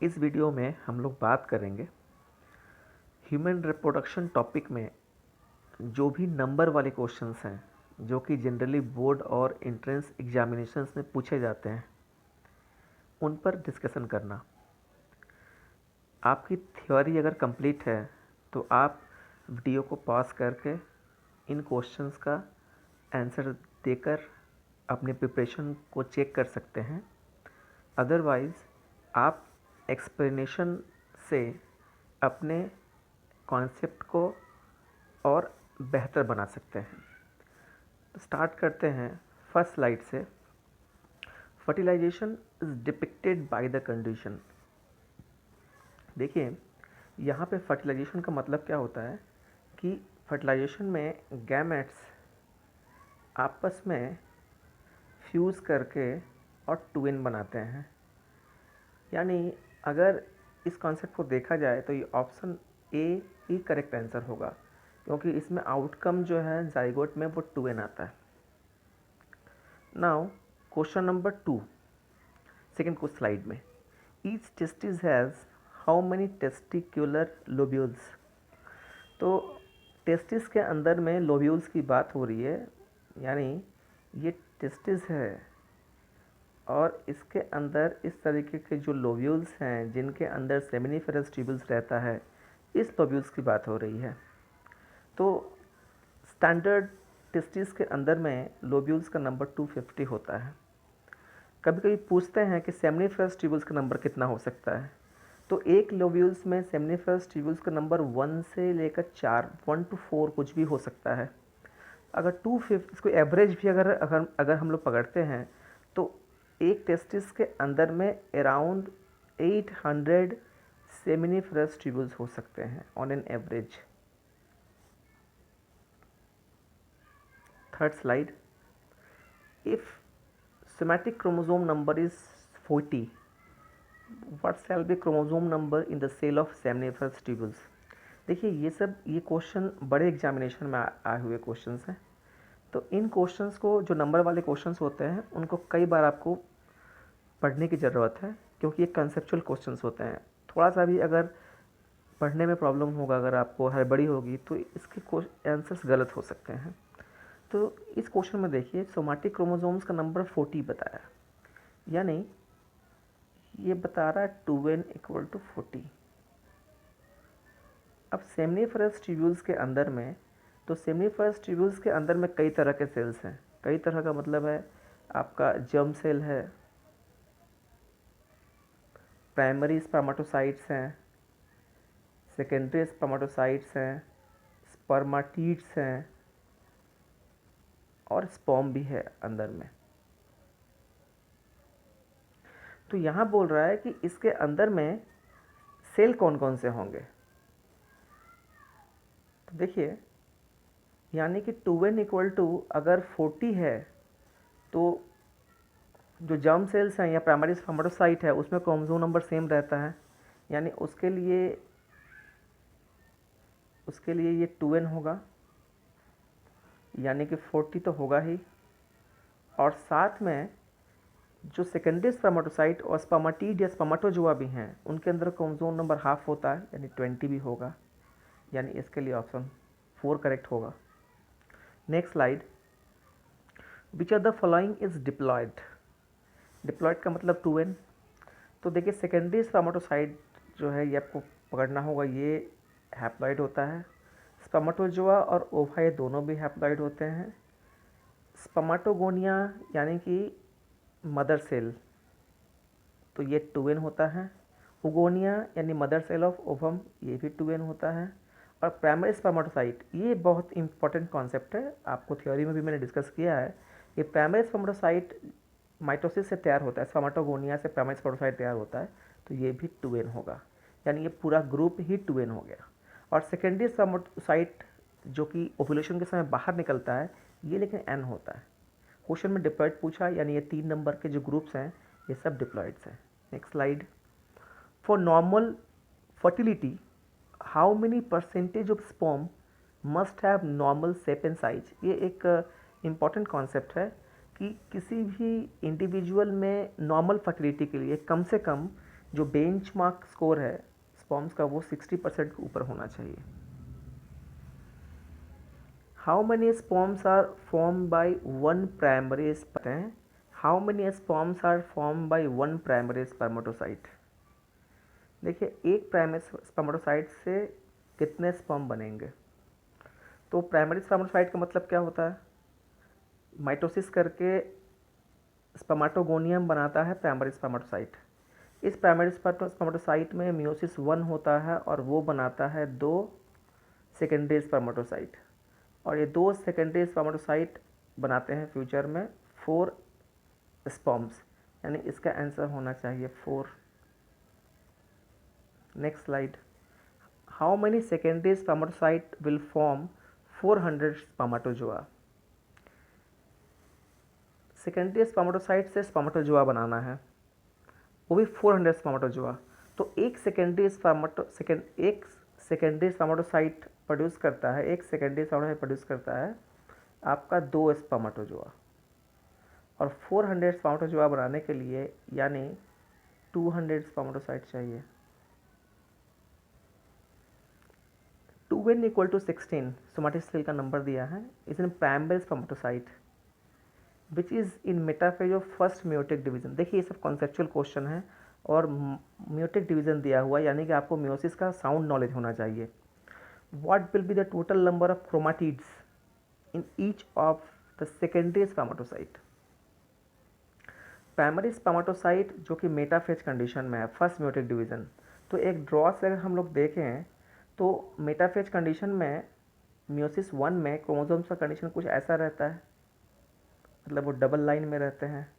इस वीडियो में हम लोग बात करेंगे ह्यूमन रिप्रोडक्शन टॉपिक में जो भी नंबर वाले क्वेश्चंस हैं जो कि जनरली बोर्ड और एंट्रेंस एग्जामिनेशंस में पूछे जाते हैं उन पर डिस्कशन करना। आपकी थ्योरी अगर कंप्लीट है तो आप वीडियो को पॉज करके इन क्वेश्चंस का आंसर देकर अपने प्रिपरेशन को चेक कर सकते हैं। अदरवाइज़ आप एक्सप्लेनेशन से अपने कॉन्सेप्ट को और बेहतर बना सकते हैं। तो स्टार्ट करते हैं फर्स्ट स्लाइड से। Fertilization is depicted by the condition. देखिए यहाँ पे फर्टिलाइजेशन का मतलब क्या होता है कि फर्टिलाइजेशन में गैमेट्स आपस में फ्यूज़ करके और ट्विन बनाते हैं। यानी अगर इस कॉन्सेप्ट को देखा जाए तो ये option A he correct answer होगा, क्योंकि इसमें आउटकम जो है जाइगोट में वो ट्विन आता है। नाउ क्वेश्चन नंबर 2, सेकेंड को स्लाइड में, each testis has how many testicular lobules. तो टेस्टिस के अंदर में लोब्यूल्स की बात हो रही है, यानी ये टेस्टिस है और इसके अंदर इस तरीके के जो लोब्यूल्स हैं जिनके अंदर सेमिनिफेरस ट्यूब्यूल्स रहता है, इस लोब्यूल्स की बात हो रही है। तो स्टैंडर्ड टेस्टिस के अंदर में लोब्यूल्स का नंबर 250 होता है। कभी कभी पूछते हैं कि सेमिनिफेरस ट्यूब्यूल्स का नंबर कितना हो सकता है, तो एक लोब्यूल्स में सेमिनिफेरस ट्यूब्यूल्स का नंबर 1 से लेकर 4, 1 to 4 कुछ भी हो सकता है। अगर 250 इसको एवरेज भी अगर अगर अगर हम लोग पकड़ते हैं तो एक टेस्टिस के अंदर में अराउंड 800 सेमिनिफेरस ट्यूब्यूल्स हो सकते हैं on an average. Third slide, if somatic chromosome number is 40, what shall be chromosome number in the cell of seminiferous tubules. देखिए ये क्वेश्चन बड़े एग्जामिनेशन में आए हुए क्वेश्चंस हैं। तो इन क्वेश्चंस को, जो नंबर वाले क्वेश्चंस होते हैं, उनको कई बार आपको पढ़ने की ज़रूरत है, क्योंकि ये कंसेप्चुअल क्वेश्चंस होते हैं। थोड़ा सा भी अगर पढ़ने में प्रॉब्लम होगा, अगर आपको हड़बड़ी होगी, तो इसके आंसर्स गलत हो सकते हैं। तो इस क्वेश्चन में देखिए सोमैटिक क्रोमोसोम्स का नंबर 40 बताया, यानी ये बता रहा है 2n इक्वल टू 40। अब सेमिनिफेरस ट्यूब्यूल्स के अंदर में, तो सेमिनिफेरस ट्यूब्यूल्स के अंदर में कई तरह के सेल्स हैं। कई तरह का मतलब है आपका जर्म सेल है, प्राइमरी स्पर्मेटोसाइट्स हैं, सेकेंडरी स्पर्मेटोसाइट्स हैं, स्पर्माटीड्स हैं और स्पर्म भी है अंदर में। तो यहाँ बोल रहा है कि इसके अंदर में सेल कौन कौन से होंगे। तो देखिए यानी कि 2n इक्वल टू अगर 40 है तो जो जर्म सेल्स हैं या प्राइमरी स्पर्मेटोसाइट है उसमें क्रोमोसोम नंबर सेम रहता है, यानी उसके लिए ये 2n होगा, यानी कि 40 तो होगा ही। और साथ में जो सेकेंडरी स्पर्मेटोसाइट और स्पर्मेटिड या स्पर्मेटोजोआ भी हैं उनके अंदर क्रोमोसोम नंबर हाफ होता है, यानी 20 भी होगा, यानी इसके लिए ऑप्शन 4 करेक्ट होगा। Next slide, which are the following is diploid. Diploid का मतलब 2n। तो देखिए सेकेंडरी स्पर्मेटोसाइट जो है ये आपको पकड़ना होगा, ये हैप्लॉइड होता है। स्पर्मेटोजोआ और ओवा ये दोनों भी हैप्लॉइड होते हैं। स्पर्मेटोगोनिया यानी कि मदर सेल, तो ये 2n होता है। ओगोनिया यानी मदर सेल ऑफ ओवम, ये भी 2n होता है। और प्राइमरी स्पर्मेटोसाइट, ये बहुत इंपॉर्टेंट कॉन्सेप्ट है, आपको थ्योरी में भी मैंने डिस्कस किया है। ये प्राइमरी स्पर्मेटोसाइट माइटोसिस से तैयार होता है, स्पर्मेटोगोनिया से प्राइमरी स्पर्मेटोसाइट तैयार होता है, तो ये भी 2n होगा, यानी ये पूरा ग्रुप ही 2n हो गया। और सेकेंडरी स्पर्मेटोसाइट जो कि ओव्यूलेशन के समय बाहर निकलता है, ये लेकिन n होता है। क्वेश्चन में डिप्लॉयड पूछा, यानी ये 3 नंबर के जो ग्रुप्स हैं ये सब डिप्लॉयड्स हैं। Next slide, for normal fertility how many percentage of sperm must have normal shape and size. ये एक इम्पॉर्टेंट कॉन्सेप्ट है कि किसी भी इंडिविजुअल में नॉर्मल फर्टिलिटी के लिए कम से कम जो बेंचमार्क स्कोर है स्पर्म्स का वो 60% के ऊपर होना चाहिए। How many sperms are formed by one primary sperm? How many sperms are formed by one primary spermatocyte? देखिए एक प्राइमरी स्पर्मेटोसाइट से कितने स्पर्म बनेंगे। तो प्राइमरी स्पर्मेटोसाइट का मतलब क्या होता है, माइटोसिस करके स्पर्मेटोगोनियम बनाता है प्राइमरी स्पर्मेटोसाइट। इस प्राइमरी स्पर्मेटोसाइट में मियोसिस 1 होता है और वो बनाता है 2 सेकेंडरी स्पर्मेटोसाइट, और ये 2 सेकेंडरी स्पर्मेटोसाइट बनाते हैं फ्यूचर में 4 स्पर्म्स, यानी इसका आंसर होना चाहिए 4। Next slide. How many secondary spermatocyte will form 400 spermatozoa? Secondary spermatocyte से स्पर्मेटोजोआ बनाना है, वो भी 400 स्पर्मेटोजोआ। तो एक सेकेंडरी स्पर्मेटोसाइट प्रोड्यूस करता है, एक सेकेंडरी स्पर्मेटोसाइट प्रोड्यूस करता है आपका 2 स्पर्मेटोजोआ, और 400 स्पर्मेटोजोआ बनाने के लिए यानी 200 स्पर्मेटोसाइट चाहिए। 2n equal to 16 somatic cell का नंबर दिया है। इसमें primary spermatocyte which is in metaphase of first meiotic division. देखिए ये सब कॉन्सेप्चुअल क्वेश्चन है और म्योटिक डिवीजन दिया हुआ है, यानी कि आपको म्योसिस का साउंड नॉलेज होना चाहिए। What will be the total number of chromatids in each of the secondary spermatocyte? Primary spermatocyte जो कि मेटाफेज कंडीशन में है, फर्स्ट म्योटिक डिवीजन, तो एक ड्रॉ से अगर हम लोग देखें तो मेटाफेज कंडीशन में म्योसिस 1 में क्रोमोसोम्स का कंडीशन कुछ ऐसा रहता है, मतलब वो डबल लाइन में रहते हैं।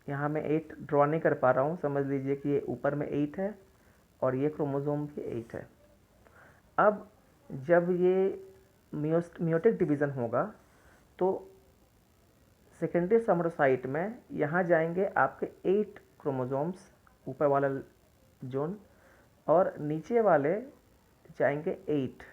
यहाँ मैं 8 ड्रॉ नहीं कर पा रहा हूँ, समझ लीजिए कि ये ऊपर में 8 है और ये क्रोमोसोम भी 8 है। अब जब ये म्योटिक डिवीज़न होगा तो सेकेंडरी स्पर्मेटोसाइट में यहाँ जाएंगे आपके 8 क्रोमोसोम्स, ऊपर वाला जोन, और नीचे वाले जाएंगे 8,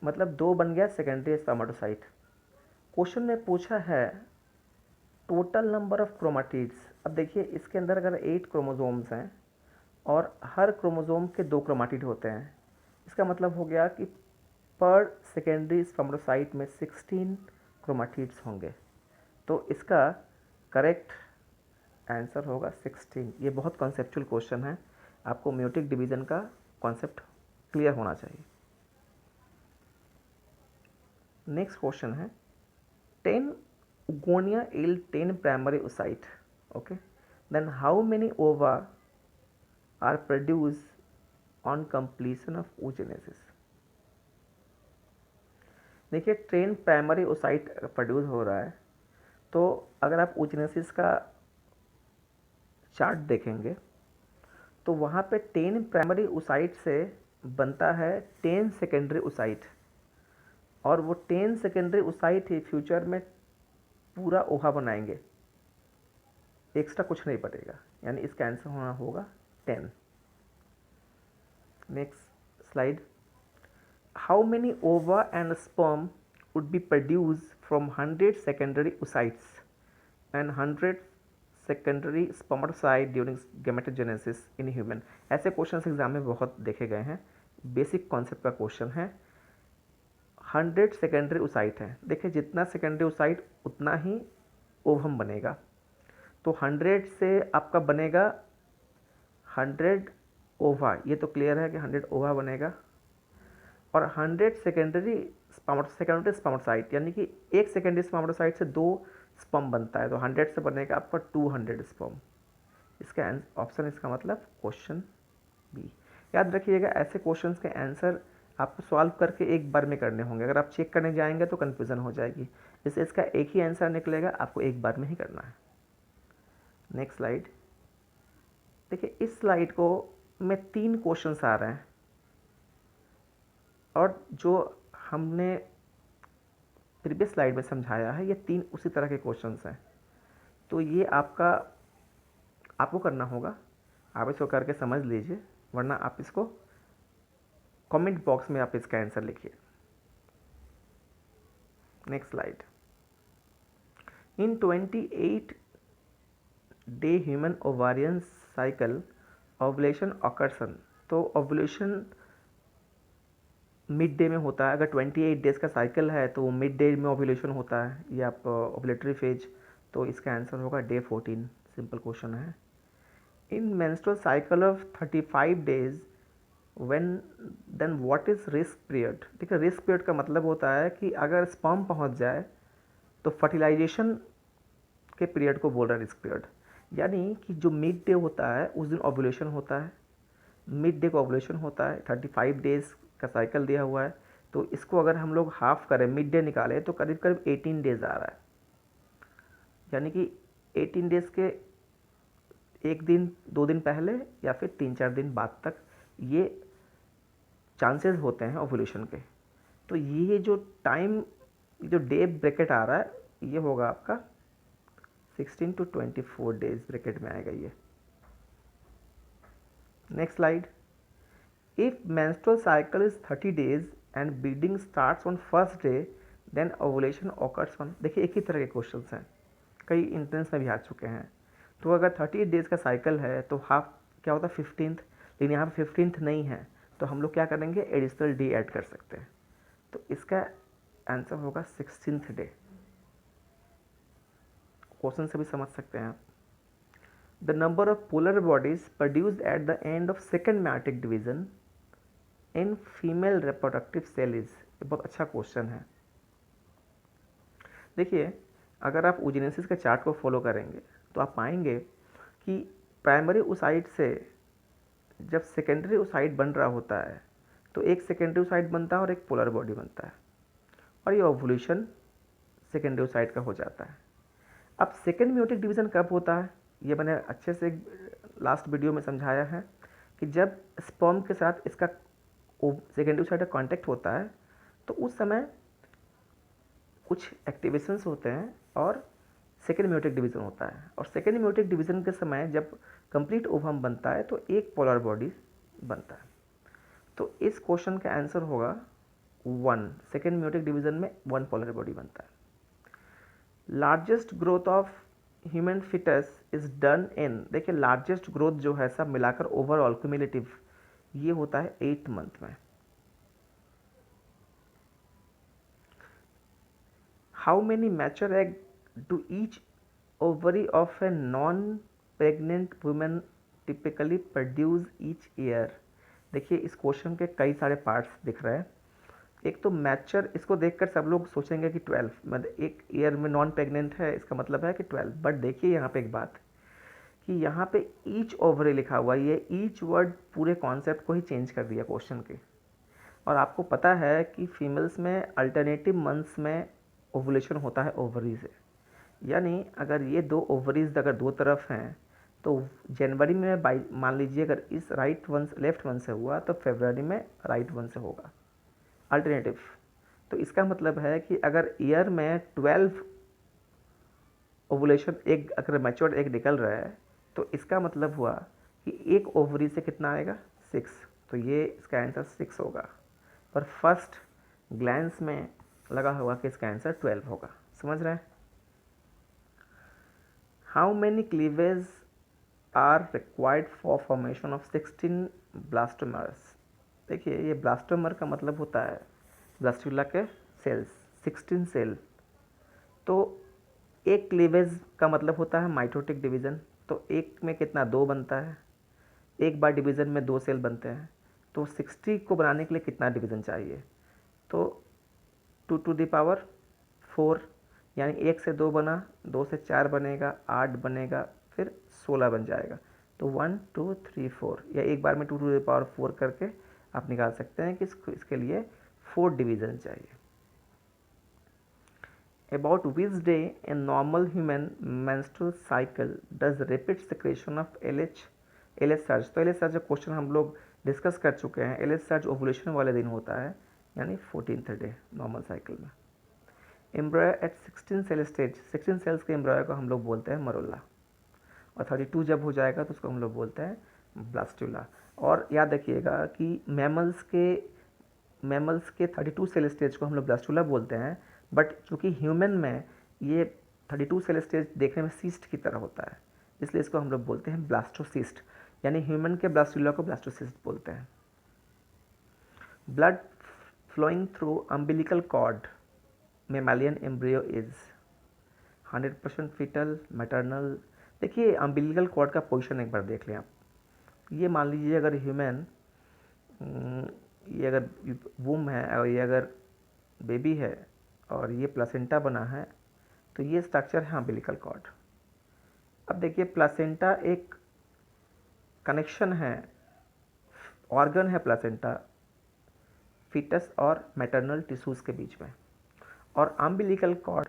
मतलब 2 बन गया सेकेंडरी स्पर्मेटोसाइट। क्वेश्चन में पूछा है टोटल नंबर ऑफ क्रोमाटिड्स। अब देखिए इसके अंदर अगर 8 क्रोमोसोम्स हैं और हर क्रोमोसोम के 2 क्रोमाटिड होते हैं, इसका मतलब हो गया कि पर सेकेंडरी स्पर्मेटोसाइट में 16 क्रोमाटिड्स होंगे। तो इसका करेक्ट आंसर होगा 16। ये बहुत कॉन्सेप्चुअल क्वेश्चन है, आपको म्योटिक डिवीज़न का कॉन्सेप्ट क्लियर होना चाहिए। नेक्स्ट क्वेश्चन है 10 Oogonia yield 10 primary oocyte. Okay, then how many ova are produced on completion of oogenesis? देखिए 10 प्राइमरी oocyte प्रोड्यूस हो रहा है, तो अगर आप oogenesis का चार्ट देखेंगे तो वहाँ पे 10 प्राइमरी oocyte से बनता है 10 सेकेंडरी oocyte, और वो 10 सेकेंडरी oocyte ही फ्यूचर में पूरा ओहा बनाएंगे, एक्स्ट्रा कुछ नहीं पड़ेगा, यानी इसका आंसर होना होगा 10। Next slide. हाउ मेनी ओवा and sperm would be produce from 100 secondary oocytes and 100 secondary spermatocyte during gametogenesis in human? ऐसे क्वेश्चन एग्जाम में बहुत देखे गए हैं, बेसिक कॉन्सेप्ट का क्वेश्चन है। 100 सेकेंडरी oocyte है, देखिए जितना सेकेंडरी oocyte उतना ही ओवम बनेगा, तो 100 से आपका बनेगा 100 ओवा, ये तो क्लियर है कि 100 ओवा बनेगा, और 100 सेकेंडरी स्पर्मेटोसाइट, यानी कि एक सेकेंडरी स्पर्मेटोसाइट से 2 स्पर्म बनता है, तो 100 से बनेगा आपका 200 स्पर्म। इसका ऑप्शन, इसका मतलब क्वेश्चन बी। याद रखिएगा ऐसे क्वेश्चंस के आंसर आपको सॉल्व करके एक बार में करने होंगे, अगर आप चेक करने जाएंगे तो कन्फ्यूज़न हो जाएगी, इससे इसका एक ही आंसर निकलेगा, आपको एक बार में ही करना है। Next slide. देखिए इस स्लाइड को में 3 क्वेश्चंस आ रहे हैं, और जो हमने प्रीवियस स्लाइड में समझाया है ये 3 उसी तरह के क्वेश्चंस हैं। तो ये आपको करना होगा, आप इसको करके समझ लीजिए, वरना आप इसको कमेंट बॉक्स में आप इसका आंसर लिखिए। Next slide. In 28 day human ovarian cycle ovulation occurrence. तो ओवुलेशन मिड डे में होता है। अगर 28 डेज़ का साइकिल है तो मिड डे में ओवुलेशन होता है, ये आप ओवुलेटरी फेज। तो इसका आंसर होगा डे 14। सिंपल क्वेश्चन है। In menstrual cycle of 35 days when then what is risk period. देखिए, रिस्क पीरियड का मतलब होता है कि अगर स्पर्म पहुंच जाए तो फर्टिलाइजेशन के पीरियड को बोल रहा है रिस्क पीरियड। यानी कि जो मिड डे होता है उस दिन ओवुलेशन होता है, मिड डे को ओवुलेशन होता है। 35 डेज़ का साइकिल दिया हुआ है, तो इसको अगर हम लोग हाफ करें, मिड डे निकालें, तो करीब करीब 18 डेज़ आ रहा है। यानी कि 18 डेज़ के एक दिन 2 दिन पहले या फिर 3-4 दिन बाद तक ये चांसेस होते हैं ओवुलेशन के। तो ये जो टाइम, जो डे ब्रैकेट आ रहा है, ये होगा आपका 16 to 24 डेज ब्रैकेट में आएगा ये। Next slide. If menstrual cycle is 30 days and bleeding starts on first day then ovulation occurs on. देखिए, एक ही तरह के क्वेश्चन हैं, कई इंट्रेंस में भी आ चुके हैं। तो अगर 38 डेज़ का साइकिल है तो हाफ क्या होता है 15th, लेकिन यहाँ पे 15th नहीं है, तो हम लोग क्या करेंगे, एडिशनल डे ऐड कर सकते हैं। तो इसका आंसर होगा 16th डे। क्वेश्चन से भी समझ सकते हैं आप। The number of polar bodies produced at the end of second meiotic division in female reproductive cell is. ये बहुत अच्छा क्वेश्चन है। देखिए, अगर आप यूजेनेसिस के चार्ट को फॉलो करेंगे तो आप पाएंगे कि प्राइमरी ओसाइट से जब सेकेंडरी ओसाइट बन रहा होता है तो एक सेकेंडरी ओसाइट बनता है और एक पोलर बॉडी बनता है, और ये ओवुलेशन सेकेंडरी ओसाइट का हो जाता है। अब सेकेंड म्यूटिक डिवीज़न कब होता है, ये मैंने अच्छे से लास्ट वीडियो में समझाया है कि जब स्पर्म के साथ इसका सेकेंडरी ओसाइट का कांटेक्ट होता है तो उस समय कुछ एक्टिवेशंस होते हैं और सेकेंड म्यूटिक डिवीज़न होता है। और सेकेंड म्यूटिक डिवीज़न के समय जब कंप्लीट ओवम बनता है तो एक पोलर बॉडी बनता है। तो इस क्वेश्चन का आंसर होगा 1। सेकेंड म्यूटिक डिवीज़न में 1 पोलर बॉडी बनता है। Largest growth of human foetus is done in. देखिए, लार्जेस्ट ग्रोथ जो है सब मिलाकर ओवरऑल क्यूमुलेटिव ये होता है 8 मंथ में। How many mature egg do each ovary of a non pregnant women typically produce each year. देखिए, इस क्वेश्चन के कई सारे पार्ट्स दिख रहे हैं। एक तो मैच्योर, इसको देखकर सब लोग सोचेंगे कि 12, मतलब एक ईयर में नॉन प्रेग्नेंट है, इसका मतलब है कि 12। बट देखिए यहाँ पे एक बात कि यहाँ पे ईच ओवरी लिखा हुआ है, ये ईच वर्ड पूरे कॉन्सेप्ट को ही चेंज कर दिया क्वेश्चन के। और आपको पता है कि फीमेल्स में अल्टरनेटिव मंथ्स में ओवुलेशन होता है ओवरी से। यानी अगर ये 2 ओवरीज अगर 2 तरफ हैं तो जनवरी में मान लीजिए अगर इस लेफ्ट वन से हुआ तो फरवरी में राइट वन से होगा अल्टरनेटिव। तो इसका मतलब है कि अगर ईयर में 12 ओवुलेशन एक अगर मैच्योर्ड एग निकल रहा है तो इसका मतलब हुआ कि एक ओवरी से कितना आएगा 6। तो ये इसका आंसर 6 होगा। पर फर्स्ट ग्लैंस में लगा होगा कि इसका आंसर 12 होगा। समझ रहे हैं। How many cleavage are required for formation of 16 blastomeres. देखिए, ये ब्लास्टोमर का मतलब होता है ब्लास्टुला के सेल्स, 16 सेल। तो एक क्लीवेज का मतलब होता है माइटोटिक डिवीज़न। तो एक में कितना 2 बनता है, एक बार डिवीज़न में 2 सेल बनते हैं। तो 60 को बनाने के लिए कितना डिवीज़न चाहिए, तो 2 to the power 4, यानी 1 से 2 बना, 2 से 4 बनेगा, 8 बनेगा, फिर 16 बन जाएगा। तो 1 2 3 4, या एक बार में 2 to the power 4 करके आप निकाल सकते हैं कि इसके लिए 4 डिवीज़न चाहिए। About which day in normal human menstrual cycle does rapid secretion of LH surge. तो LH सर्ज का क्वेश्चन हम लोग डिस्कस कर चुके हैं। LH सर्ज ओवुलेशन वाले दिन होता है, यानी 14th डे नॉर्मल साइकिल में। Embryo at 16 cell stage, 16 cells के एम्ब्रॉय को हम लोग बोलते हैं मरोला। और 32 जब हो जाएगा तो उसको हम लोग बोलते हैं ब्लास्टुला। और याद रखिएगा कि मैमल्स के 32 सेल स्टेज को हम लोग ब्लास्टुला बोलते हैं। बट चूँकि ह्यूमन में ये 32 सेल स्टेज देखने में सीस्ट की तरह होता है, इसलिए इसको हम लोग बोलते हैं ब्लास्टोसिस्ट, यानी ह्यूमन के ब्लास्टुला को ब्लास्टोसिस्ट बोलते हैं। Blood flowing through umbilical cord mammalian embryo is 100% fetal, maternal. देखिए अम्बिलिकल कॉर्ड का पोजीशन एक बार देख लें आप। ये मान लीजिए अगर ह्यूमन, ये अगर वूम है और ये अगर बेबी है और ये प्लासेंटा बना है, तो ये स्ट्रक्चर है अम्बिलिकल कॉर्ड। अब देखिए प्लासेंटा एक कनेक्शन है, ऑर्गन है प्लासेंटा फीटस और मैटरनल टिश्यूज़ के बीच में, और अम्बिलिकल कॉर्ड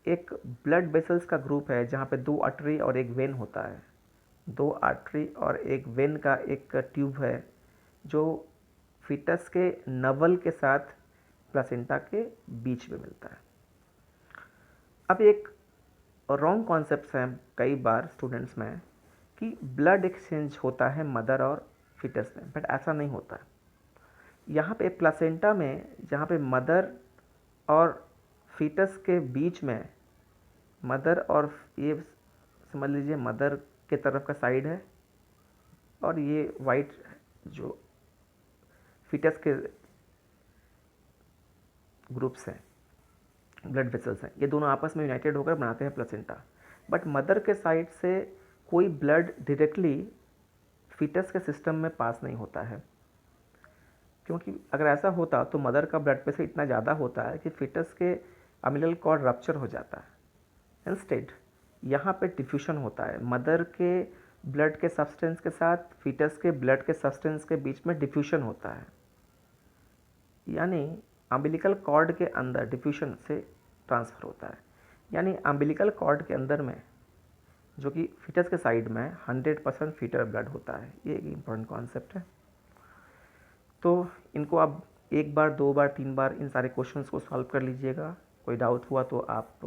एक ब्लड वेसल्स का ग्रुप है जहाँ पे 2 आर्टरी और एक वेन होता है। 2 आर्टरी और एक वेन का एक ट्यूब है जो फीटस के नवल के साथ प्लासेंटा के बीच में मिलता है। अब एक रॉन्ग कॉन्सेप्ट है कई बार स्टूडेंट्स में कि ब्लड एक्सचेंज होता है मदर और फीटस में, बट ऐसा नहीं होता है। यहाँ पे प्लासेंटा में जहाँ पे मदर और फीटस के बीच में, मदर और ये समझ लीजिए मदर के तरफ का साइड है और ये वाइट जो फीटस के ग्रुप्स हैं, ब्लड वेसल्स हैं, ये दोनों आपस में यूनाइटेड होकर बनाते हैं प्लासेंटा। बट मदर के साइड से कोई ब्लड डायरेक्टली फीटस के सिस्टम में पास नहीं होता है, क्योंकि अगर ऐसा होता तो मदर का ब्लड प्रेशर इतना ज़्यादा होता है कि फीटस के अम्बिलिकल कॉर्ड रप्चर हो जाता है। इंस्टेड यहाँ पे डिफ्यूशन होता है, मदर के ब्लड के सब्सटेंस के साथ फीटस के ब्लड के सब्सटेंस के बीच में डिफ्यूशन होता है, यानी अम्बिलिकल कॉर्ड के अंदर डिफ्यूशन से ट्रांसफ़र होता है। यानी अम्बिलिकल कॉर्ड के अंदर में जो कि फीटस के साइड में 100% फीटल ब्लड होता है। ये एक इम्पॉर्टेंट कॉन्सेप्ट है। तो इनको आप 1 बार 2 बार 3 बार इन सारे क्वेश्चंस को सॉल्व कर लीजिएगा। कोई डाउट हुआ तो आप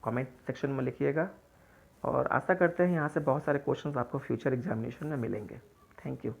कमेंट सेक्शन में लिखिएगा, और आशा करते हैं यहाँ से बहुत सारे क्वेश्चंस आपको फ्यूचर एग्जामिनेशन में मिलेंगे। Thank you.